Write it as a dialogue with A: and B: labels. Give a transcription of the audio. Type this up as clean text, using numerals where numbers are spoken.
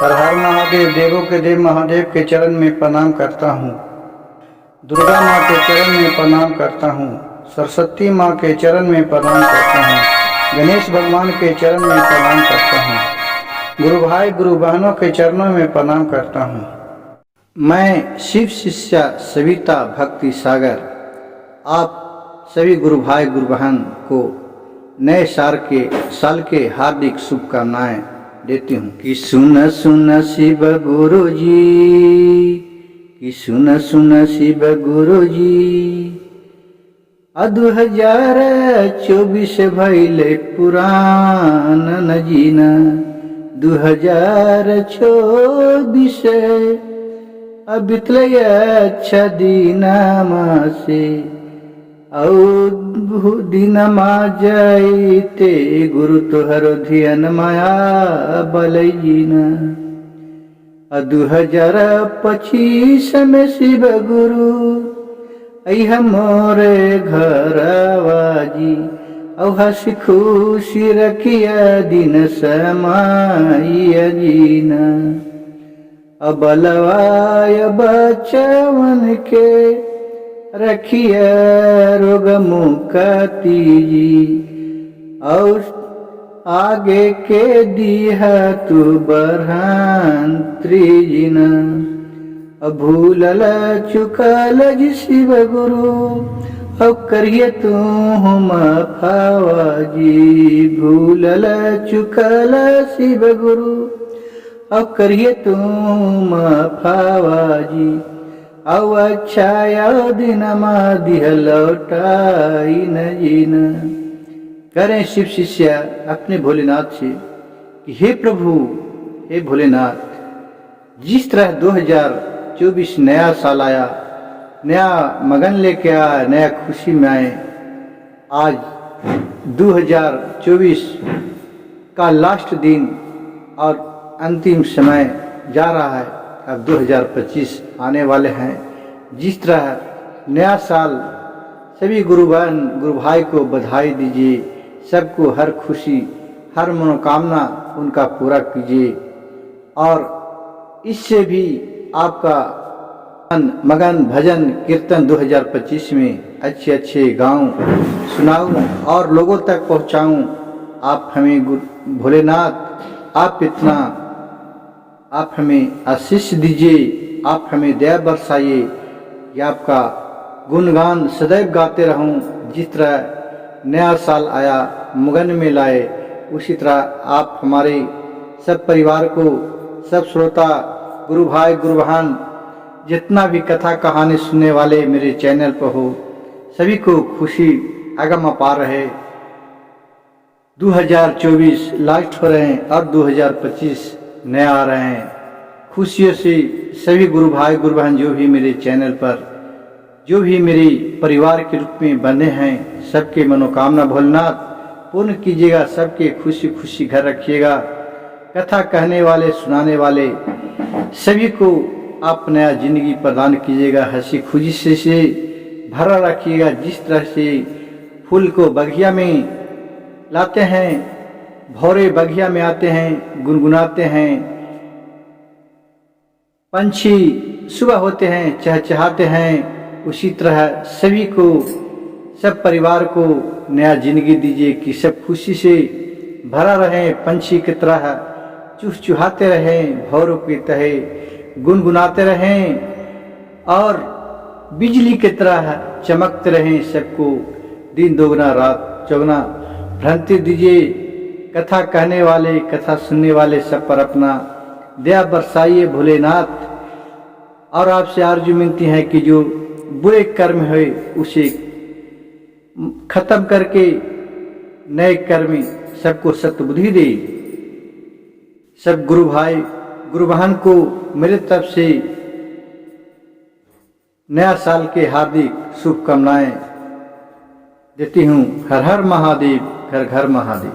A: हर हर महादेव। देवों के देव महादेव के चरण में प्रणाम करता हूँ। दुर्गा माँ के चरण में प्रणाम करता हूँ। सरस्वती माँ के चरण में प्रणाम करता हूँ। गणेश भगवान के चरण में प्रणाम करता हूँ। गुरु भाई गुरु बहनों के चरणों में प्रणाम करता हूँ। मैं शिव शिष्या सविता भक्ति सागर आप सभी गुरु भाई गुरु बहन को नए साल के हार्दिक शुभकामनाएं देती हूँ। कि सुन सुन शिव गुरु जी, कि सुन सुन शिव गुरु जी, 2024 भइले पुरान न जीना। 2024 बितले अच्छा दीनमा से दिनमा जाइते गुरु तोहर ध्यान माया बलैना। 2025 में शिव गुरु अह मोरे घरवाजी औ हंसी खुशी रखिया दिन समाइया जीना। अबलवाय बचवन के रखिया रोग मुक्ति जी, और आगे के दिया तू बरहान त्रिजिना। भूलल चुकल जी शिव गुरु औ करिए तू माफावाजी। भूलल चुकल शिव गुरु औ करिए तू माफावाजी। औ अच्छा दिनमा दिह लौटाई न जीना। करें शिव शिष्या अपने भोलेनाथ से कि हे प्रभु, हे भोलेनाथ, जिस तरह 2024 नया साल आया, नया मगन लेके आया, नया खुशी में आए, आज 2024 का लास्ट दिन और अंतिम समय जा रहा है। अब 2025 आने वाले हैं। जिस तरह नया साल सभी गुरु बहन गुरु भाई को बधाई दीजिए। सबको हर खुशी हर मनोकामना उनका पूरा कीजिए, और इससे भी आपका मगन भजन कीर्तन 2025 में अच्छे अच्छे गाऊं, सुनाऊं और लोगों तक पहुंचाऊं। आप हमें भोलेनाथ आप हमें आशीष दीजिए, आप हमें दया बरसाइए कि आपका गुणगान सदैव गाते रहूं। जिस तरह नया साल आया मगन में लाए, उसी तरह आप हमारे सब परिवार को, सब श्रोता गुरु भाई गुरु बहन जितना भी कथा कहानी सुनने वाले मेरे चैनल पर हो, सभी को खुशी आगम अपार रहे। 2024 लास्ट हो रहे हैं और 2025 नया आ रहे हैं। खुशियों से सभी गुरु भाई गुरु बहन जो भी मेरे चैनल पर, जो भी मेरे परिवार के रूप में बंधे हैं, सबके मनोकामना भोलेनाथ पूर्ण कीजिएगा। सबके खुशी खुशी घर रखिएगा। कथा कहने वाले सुनाने वाले सभी को आप नया जिंदगी प्रदान कीजिएगा। हंसी खुशी से भरा रखिएगा। जिस तरह से फूल को बगिया में लाते हैं, भौरे बगिया में आते हैं, गुनगुनाते हैं, पंछी सुबह होते हैं, चहचहाते हैं, उसी तरह सभी को, सब परिवार को नया जिंदगी दीजिए कि सब खुशी से भरा रहे। पंछी की तरह चुहचुहाते रहें, भौरों की तरह गुनगुनाते रहें, और बिजली की तरह चमकते रहें। सबको दिन दोगुना रात चौगुना भ्रांति दीजिए। कथा कहने वाले, कथा सुनने वाले सब पर अपना दया बरसाइए भोलेनाथ। और आपसे आरजू मिलती है कि जो बुरे कर्म है उसे खत्म करके नए कर्म सबको सत्बुद्धि दे। सब गुरु भाई गुरु बहन को मेरे तरफ से नया साल के हार्दिक शुभकामनाएं देती हूँ। हर हर महादेव, घर घर महादेव।